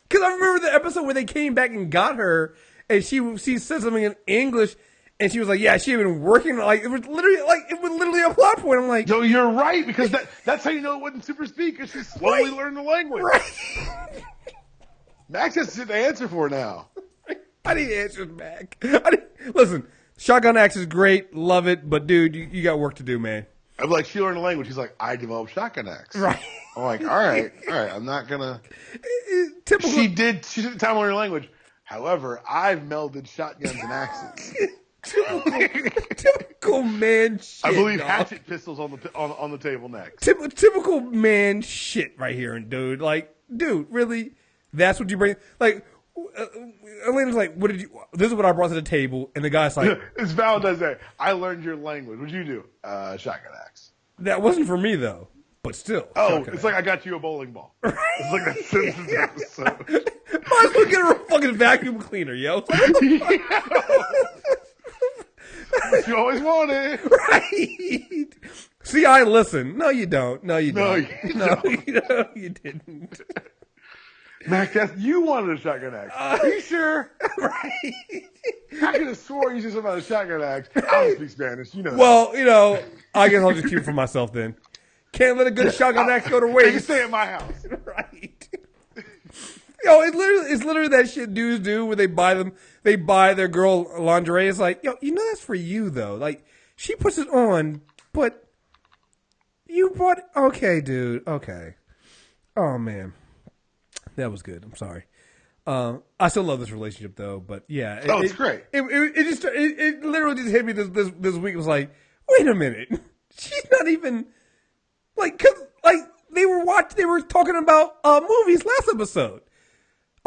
Because I remember the episode where they came back and got her, and she said something in English, and she was like, "Yeah, she had been working like it was literally a plot point." I'm like, "No, you're right," because that's how you know it wasn't super speed because she slowly learned the language. Right. Max has to answer for now. I need answers back. Listen, Shotgun Axe is great, love it, but dude, you got work to do, man. I'm like, she learned the language. He's like, I developed Shotgun Axe. Right. I'm like, all right. I'm not gonna. Typical. She did the time learning language. However, I've melded shotguns and axes. Typical man shit. I believe hatchet pistols on the table next. Typical man shit right here, dude. Like, dude, really? That's what you bring? Like, Elena's like, what did you? This is what I brought to the table, and the guy's like, it's Valentine's Day. I learned your language. What'd you do? Shotgun axe. That wasn't for me though, but still. Oh, it's like I got you a bowling ball. It's like that Simpsons episode. Might as well get her a fucking vacuum cleaner, yo. What you always wanted. Right. See, I listen. No, you don't. No, you don't. You didn't. Mac, you wanted a shotgun axe. Are you sure? Right. I could have swore you said something about a shotgun axe. I don't speak Spanish. You know that. Well, I guess I'll just keep it for myself then. Can't let a good shotgun axe go to waste. You can stay at my house. Right. It's literally that shit dudes do where they buy their girl lingerie. It's like, that's for you though. Like, she puts it on, but you bought it. Okay, dude. Okay. Oh man. That was good. I'm sorry. I still love this relationship though, but yeah. It's great. It literally just hit me this week. It was like, wait a minute. She's not even like, cause like they were talking about movies last episode.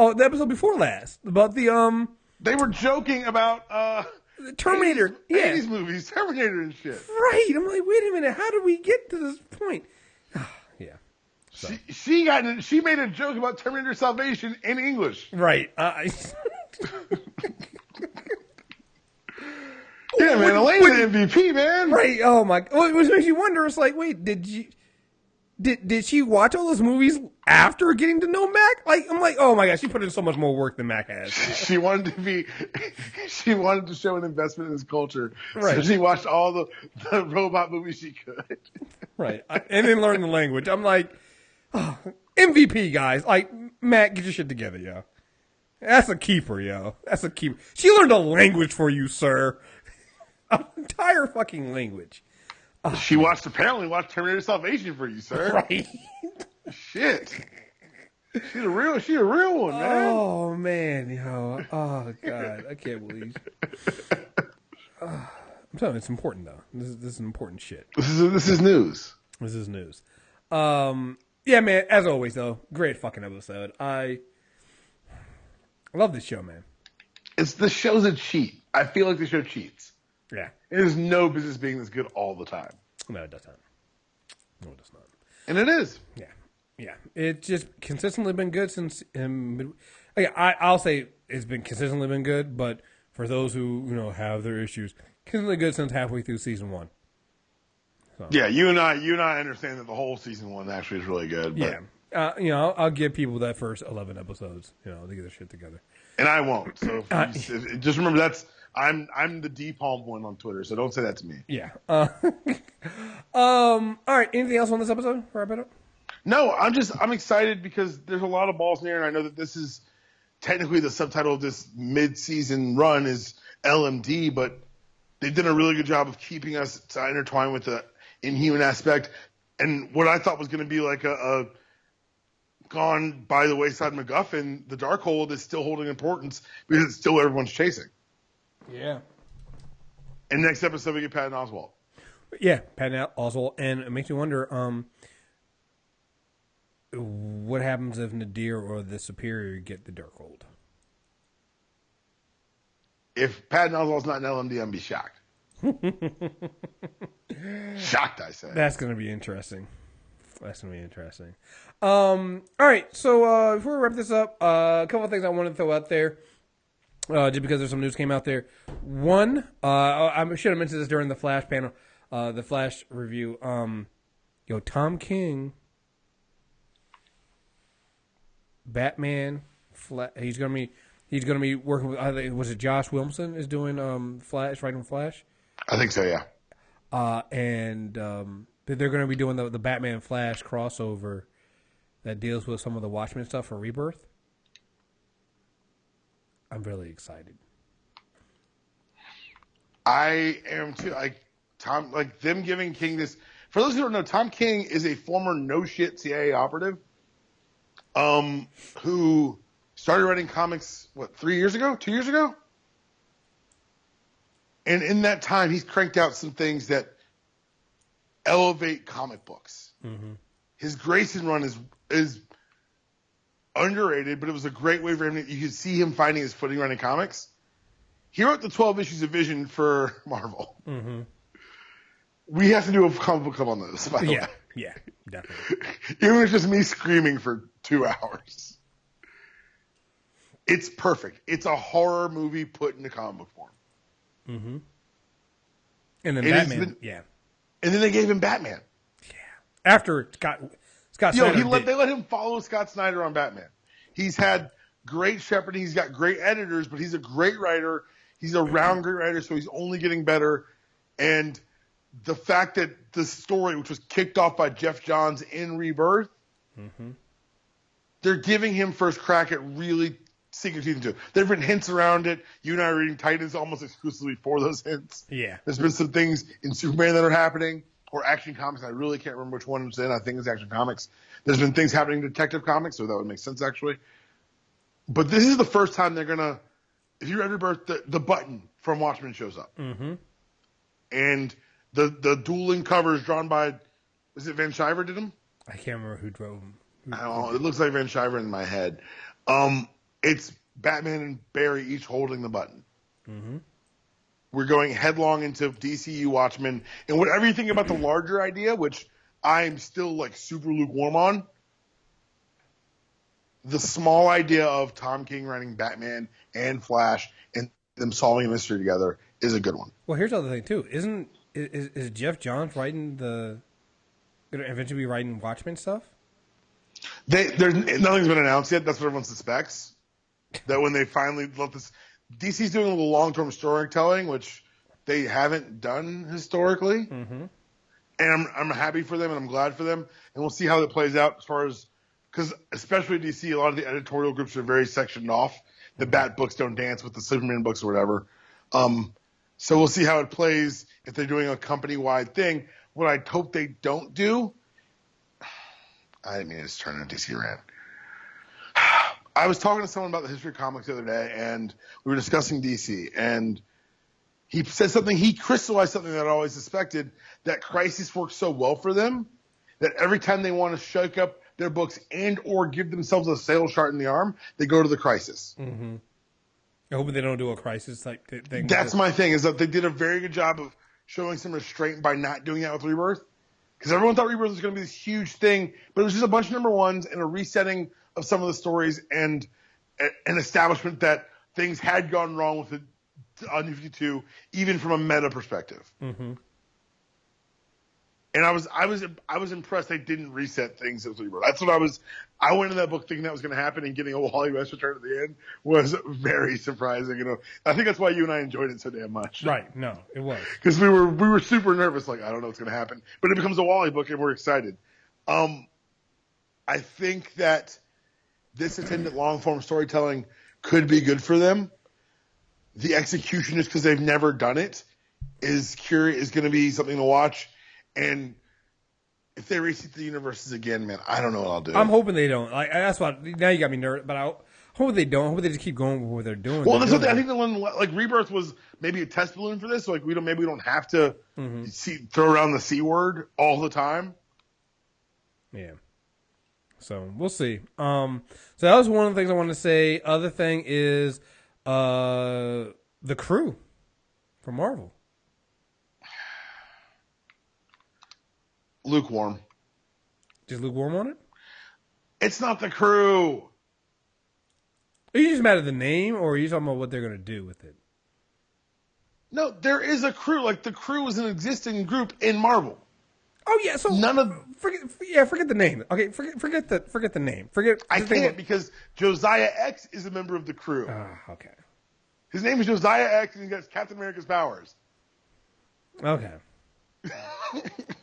Oh, the episode before last about the They were joking about the Terminator, 80s movies, Terminator and shit. Right. I'm like, wait a minute, how did we get to this point? Yeah. So. She made a joke about Terminator Salvation in English. Right. Yeah, man, Elena's the MVP, man. Right. Oh my. Well, which makes you wonder. It's like, wait, did she watch all those movies after getting to know Mac? Like, I'm like, oh my gosh, she put in so much more work than Mac has. She wanted to show an investment in his culture. Right. So she watched all the robot movies she could. Right. And then learn the language. I'm like, oh, MVP, guys. Like, Mac, get your shit together, yo. That's a keeper, yo. That's a keeper. She learned a language for you, sir. An entire fucking language. She apparently watched Terminator Salvation for you, sir. Right. Shit. She's a real one, man. Oh man, yo. Oh god, I can't believe. I'm telling you, it's important though. This is important shit. This is news. This is news. Yeah, man. As always, though, great fucking episode. I love this show, man. The show's a cheat. I feel like the show cheats. Yeah. It has no business being this good all the time. No, it does not. No, it does not. And it is. Yeah. Yeah. It's just consistently been good since. I'll say it's been consistently been good, but for those who have their issues, consistently good since halfway through season 1. So. Yeah, you and I understand that the whole season 1 actually is really good. But, yeah. I'll give people that first 11 episodes, to get their shit together. And I won't. So just remember I'm the Dpalm one on Twitter, so don't say that to me. Yeah. All right. Anything else on this episode? Wrap it up. No, I'm excited because there's a lot of balls in there, and I know that this is technically the subtitle of this mid-season run is LMD, but they've done a really good job of keeping us intertwined with the Inhuman aspect, and what I thought was going to be like a gone by the wayside MacGuffin, the Darkhold is still holding importance because it's still everyone's chasing. Yeah. And next episode we get Patton Oswalt. Yeah, Patton Oswalt, and it makes me wonder what happens if Nadir or the Superior get the Darkhold. If Patton Oswalt's not an LMD, I'm be shocked. Shocked, I say. That's going to be interesting. All right, so before we wrap this up, a couple of things I want to throw out there, just because there's some news came out there. One, I should have mentioned this during the Flash panel, the Flash review. Tom King, Batman, he's gonna be working with. Was it Josh Williamson is doing Flash, writing Flash? I think so, yeah. And they're going to be doing the Batman Flash crossover that deals with some of the Watchmen stuff for Rebirth. I'm really excited. I am too. Them giving King this. For those who don't know, Tom King is a former no shit CIA operative, who started writing comics 2 years ago. And in that time, he's cranked out some things that elevate comic books. Mm-hmm. His Grayson run is underrated, but it was a great way for him. You could see him finding his footing running comics. He wrote the 12 issues of Vision for Marvel. Mm-hmm. We have to do a comic book club on this. By the way. Yeah, definitely. Even if it's just me screaming for 2 hours. It's perfect. It's a horror movie put into comic book form. Mm-hmm. And then Batman, And then they gave him Batman. Yeah. After Scott Snyder they let him follow Scott Snyder on Batman. He's had great shepherding. He's got great editors, but he's a great writer. He's a round great writer, so he's only getting better. And the fact that the story, which was kicked off by Jeff Johns in Rebirth, mm-hmm. they're giving him first crack at really sinking teeth into it. There have been hints around it. You and I are reading Titans almost exclusively for those hints. Yeah. There's been some things in Superman that are happening, or Action Comics. I really can't remember which one it's in. I think it's Action Comics. There's been things happening in Detective Comics, so that would make sense, actually. But this is the first time they're going to, if you read Rebirth, the button from Watchmen shows up. Mm-hmm. And the dueling covers drawn by, is it Van Shiver did them? I can't remember who drove them. I don't know. It looks like Van Shiver in my head. It's Batman and Barry each holding the button. Mm-hmm. We're going headlong into DCU Watchmen. And whatever you think about the larger idea, which I'm still super lukewarm on, the small idea of Tom King writing Batman and Flash and them solving a mystery together is a good one. Well, here's the other thing, too. Is Jeff Johns going to eventually be writing Watchmen stuff? Nothing's been announced yet. That's what everyone suspects. That when they finally let this, DC's doing a little long-term storytelling, which they haven't done historically. Mm-hmm. And I'm happy for them and I'm glad for them. And we'll see how it plays out as far as, because especially DC, a lot of the editorial groups are very sectioned off. The Bat books don't dance with the Superman books or whatever. So we'll see how it plays if they're doing a company-wide thing. what I hope they don't do. I didn't mean to just turn into DC rant. I was talking to someone about the history of comics the other day, and we were discussing DC, and he said something, he crystallized something that I always suspected, that Crisis works so well for them that every time they want to shake up their books and or give themselves a sales shot in the arm, they go to the Crisis. Mm-hmm. I hope they don't do a Crisis type thing. That's my thing, is that they did a very good job of showing some restraint by not doing that with Rebirth. Because everyone thought Rebirth was going to be this huge thing, but it was just a bunch of number ones and a resetting of some of the stories and an establishment that things had gone wrong with the New 52, even from a meta perspective. Mm-hmm. And I was impressed they didn't reset things as Rebirth. That's what I went in that book thinking that was going to happen, and getting a Wally West return at the end was very surprising. I think that's why you and I enjoyed it so damn much. Right? No, it was because we were super nervous. Like, I don't know what's going to happen, but it becomes a Wally book, and we're excited. I think that this attendant long form storytelling could be good for them. The execution, just because they've never done it, is going to be something to watch. And if they reset the universes again, man, I don't know what I'll do. I'm hoping they don't. That's what. Now you got me nervous, but I hope they don't. I hope they just keep going with what they're doing. Well, that's what I think. The one like Rebirth was maybe a test balloon for this. So, like we don't have to throw around the C word all the time. Yeah. So we'll see. So that was one of the things I wanted to say. Other thing is the crew from Marvel. Lukewarm. Just lukewarm on it? It's not the crew. Are you just mad at the name, or are you talking about what they're going to do with it? No, there is a crew. Like, the crew is an existing group in Marvel. Oh yeah, so forget the name. Okay, forget the name. I can't because Josiah X is a member of the crew. Okay. His name is Josiah X, and he got Captain America's powers. Okay.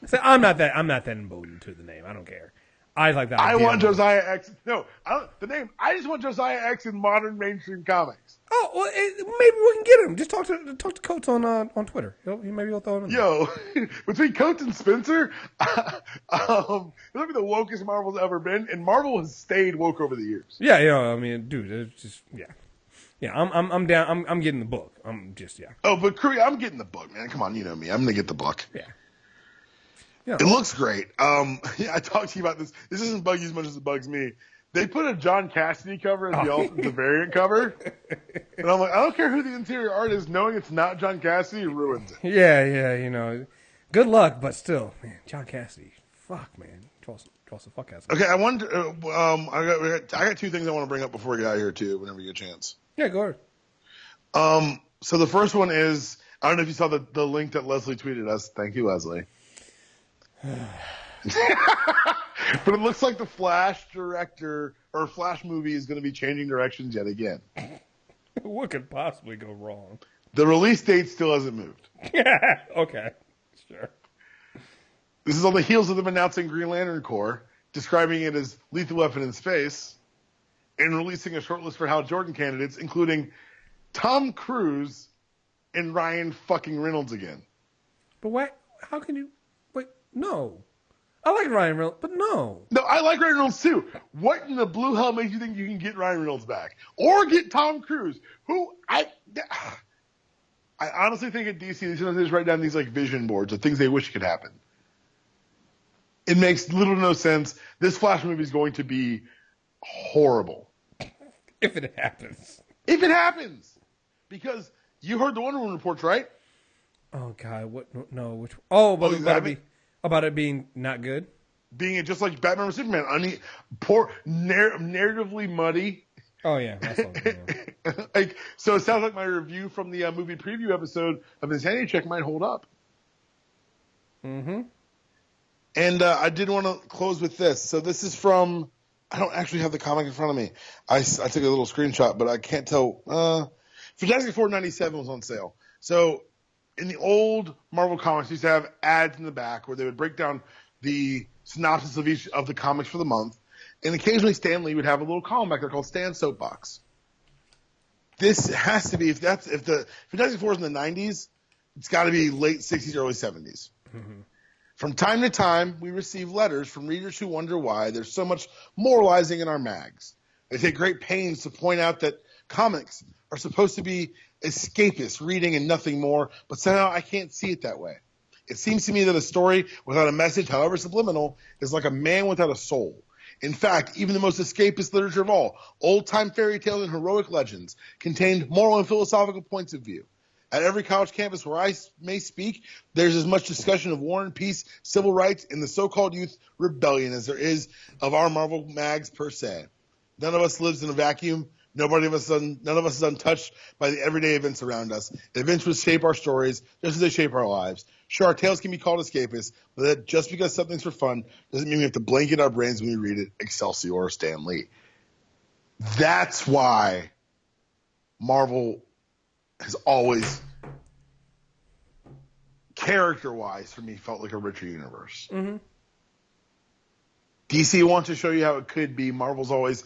So I'm not that emboldened to the name. I don't care. I like that. I want Josiah X. No, the name. I just want Josiah X in modern mainstream comics. Oh well, maybe we can get him. Just talk to Coates on Twitter. Maybe he'll throw him in. Yo, between Coates and Spencer, it'll be the wokest Marvel's ever been, and Marvel has stayed woke over the years. Yeah, I mean, dude, it's just yeah. I'm down. I'm getting the book. Oh, but crew, I'm getting the book, man. Come on, you know me. I'm gonna get the book. Yeah. It looks great. I talked to you about this. This doesn't bug you as much as it bugs me. They put a John Cassidy cover as the variant cover. And I'm like, I don't care who the interior art is. Knowing it's not John Cassidy ruins it. Yeah. Good luck, but still, man, John Cassidy. Fuck, man. Draws the fuck out of me. Okay, I wanted I got two things I want to bring up before we get out of here, too, whenever you get a chance. Yeah, go ahead. So the first one is, I don't know if you saw the link that Leslie tweeted us. Thank you, Leslie. But it looks like the Flash director or Flash movie is going to be changing directions yet again. What could possibly go wrong? The release date still hasn't moved. Okay, sure. This is on the heels of them announcing Green Lantern Corps, describing it as Lethal Weapon in space, and releasing a shortlist for Hal Jordan candidates, including Tom Cruise and Ryan fucking Reynolds again. But what? How can you? Wait, no. I like Ryan Reynolds, but no. No, I like Ryan Reynolds too. What in the blue hell makes you think you can get Ryan Reynolds back? Or get Tom Cruise, who I honestly think at DC, they just write down these like vision boards of things they wish could happen. It makes little to no sense. This Flash movie is going to be horrible. If it happens. If it happens. Because you heard the Wonder Woman reports, right? Oh, God. What? No. Which? Oh, about it being not good? Being just like Batman or Superman. Poor, narratively muddy. Oh, yeah. Like, so it sounds like my review from the movie preview episode of Insanity Check might hold up. Mm-hmm. And I did want to close with this. So this is from, I don't actually have the comic in front of me. I took a little screenshot, but I can't tell. Fantastic Four 97 was on sale. So in the old Marvel comics, used to have ads in the back where they would break down the synopsis of each of the comics for the month. And occasionally Stan Lee would have a little column back there called Stan's Soapbox. This has to be, if the Fantastic Four is in the 90s, it's got to be late 60s, early 70s. Mm-hmm. From time to time, we receive letters from readers who wonder why there's so much moralizing in our mags. They take great pains to point out that comics are supposed to be escapist reading and nothing more, but somehow I can't see it that way. It seems to me that a story without a message, however subliminal, is like a man without a soul. In fact, even the most escapist literature of all, old-time fairy tales and heroic legends, contained moral and philosophical points of view. At every college campus where I may speak, there's as much discussion of war and peace, civil rights, and the so-called youth rebellion as there is of our Marvel mags per se. None of us lives in a vacuum. None of us is untouched by the everyday events around us. The events will shape our stories just as they shape our lives. Sure, our tales can be called escapist, but that just because something's for fun doesn't mean we have to blanket our brains when we read it, Excelsior or Stan Lee. That's why Marvel has always, character-wise, for me, felt like a richer universe. Mm-hmm. DC wants to show you how it could be. Marvel's always,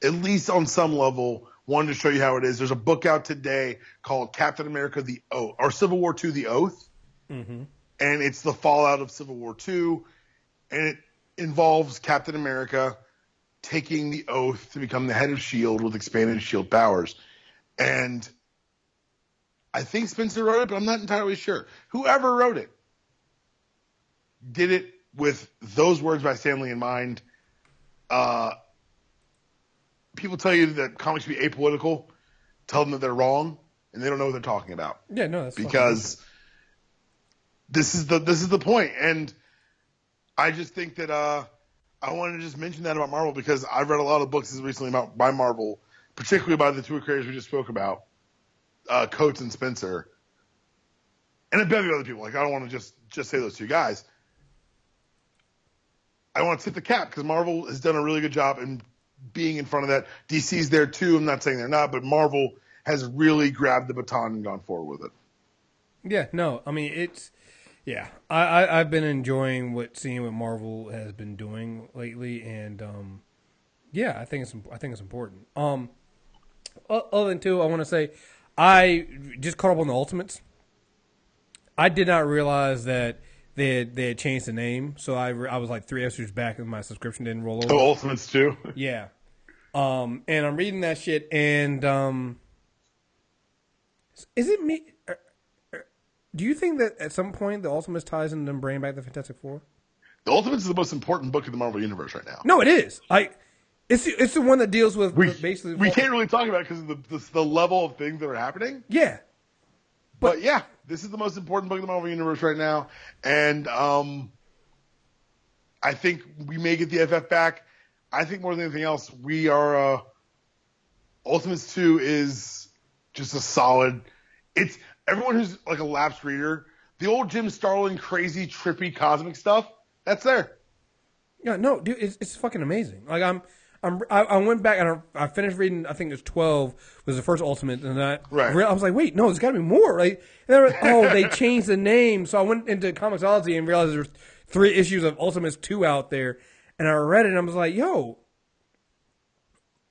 at least on some level, wanted to show you how it is. There's a book out today called Captain America: The Oath, or Civil War II: The Oath. Mm-hmm. And it's the fallout of Civil War II, and it involves Captain America taking the oath to become the head of S.H.I.E.L.D. with expanded S.H.I.E.L.D. powers. And I think Spencer wrote it, but I'm not entirely sure. Whoever wrote it did it with those words by Stan Lee in mind. People tell you that comics should be apolitical. Tell them that they're wrong, and they don't know what they're talking about. Yeah, no, that's because this is the point. And I just think that I wanted to just mention that about Marvel because I've read a lot of books recently by Marvel, particularly by the two creators we just spoke about, Coates and Spencer, and a bevy of other people. Like, I don't want to just say those two guys. I want to tip the cap because Marvel has done a really good job in being in front of that. DC's there too. I'm not saying they're not, but Marvel has really grabbed the baton and gone forward with it. Yeah, no, I mean, it's, yeah, I've been enjoying seeing what Marvel has been doing lately, and yeah, I think it's important. Other than two, I want to say I just caught up on the Ultimates. I did not realize that they had changed the name, so I was like 3 issues back, and my subscription didn't roll over. Oh, Ultimates too. Yeah, and I'm reading that shit, and is it me? Do you think that at some point the Ultimates ties into them bringing back the Fantastic Four? The Ultimates is the most important book in the Marvel Universe right now. No, it is. It's the one that deals with basically. We can't really talk about it because of the level of things that are happening. Yeah, but yeah, this is the most important book in the Marvel Universe right now, and I think we may get the FF back. I think more than anything else, we are Ultimates 2 is just a solid. It's everyone who's like a lapsed reader. The old Jim Starlin crazy trippy cosmic stuff that's there. Yeah, no, dude, it's fucking amazing. Like I went back and I finished reading. I think it was 12 was the first Ultimate, and I was like, wait, no, there's got to be more, right? And they changed the name, so I went into Comixology and realized there's 3 issues of Ultimates 2 out there, and I read it and I was like, yo,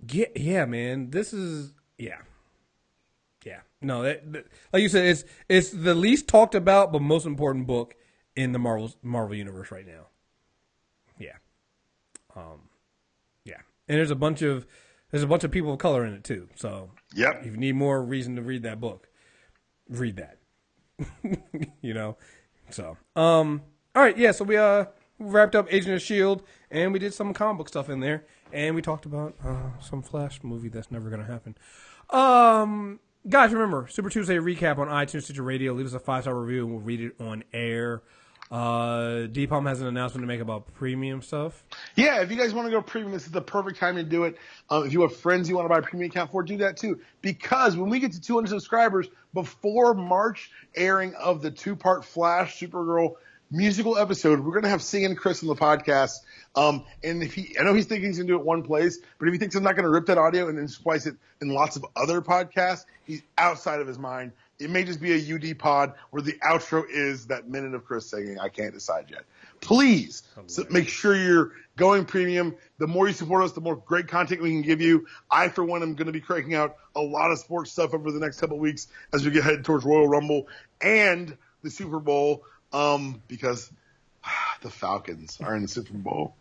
yeah, man, this is yeah. No, that like you said, it's the least talked about but most important book in the Marvel universe right now. Yeah. Yeah. And there's a bunch of people of color in it too. So yep. If you need more reason to read that book, read that. You know. So all right, yeah, so we wrapped up Agent of S.H.I.E.L.D. and we did some comic book stuff in there, and we talked about some Flash movie that's never gonna happen. Guys, remember, Super Tuesday recap on iTunes, Stitcher Radio. Leave us a 5-star review, and we'll read it on air. Dpalm has an announcement to make about premium stuff. Yeah, if you guys want to go premium, this is the perfect time to do it. If you have friends you want to buy a premium account for, do that too. Because when we get to 200 subscribers, before March airing of the 2-part Flash Supergirl musical episode, we're going to have Singing Kriss on the podcast. And I know he's thinking he's going to do it one place, but if he thinks I'm not going to rip that audio and then splice it in lots of other podcasts, he's outside of his mind. It may just be a UD pod where the outro is that minute of Kriss singing. I can't decide yet. Please make sure you're going premium. The more you support us, the more great content we can give you. I, for one, am going to be cranking out a lot of sports stuff over the next couple of weeks as we get headed towards Royal Rumble and the Super Bowl, because The Falcons are in the Super Bowl.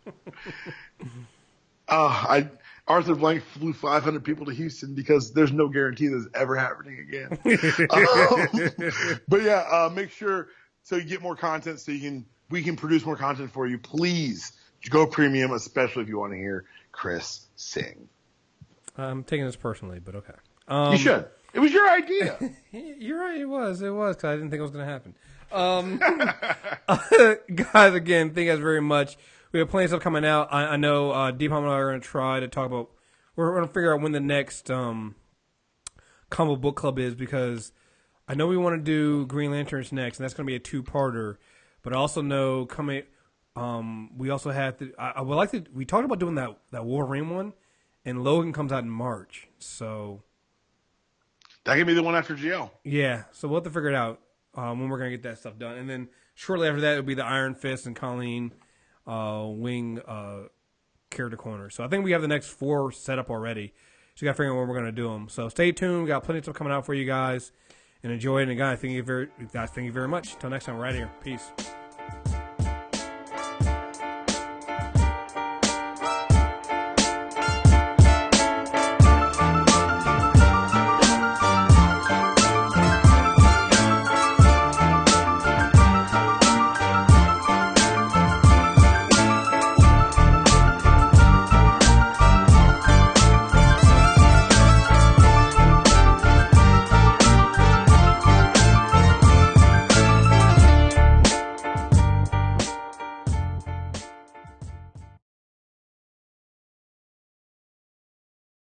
Arthur Blank flew 500 people to Houston because there's no guarantee that's ever happening again. But yeah, make sure so you get more content so we can produce more content for you. Please go premium, especially if you want to hear Kriss sing. I'm taking this personally, but okay. You should. It was your idea. You're right. It was because I didn't think it was going to happen. Guys, again, thank you guys very much. We have plenty of stuff coming out. I know Dpalm and I are going to try to talk about. We're going to figure out when the next combo book club is, because I know we want to do Green Lanterns next, and that's going to be a 2-parter. But I also know coming. We also have to. I would like to. We talked about doing that Wolverine one, and Logan comes out in March, so that can be the one after GL. Yeah, so we'll have to figure it out when we're going to get that stuff done, and then shortly after that it'll be the Iron Fist and Colleen Wing character corner. So I think we have the next 4 set up already. So you got to figure out when we're going to do them. So stay tuned. We got plenty of stuff coming out for you guys, and enjoy it. And guys, thank you very much. Until next time, we're out of here. Peace.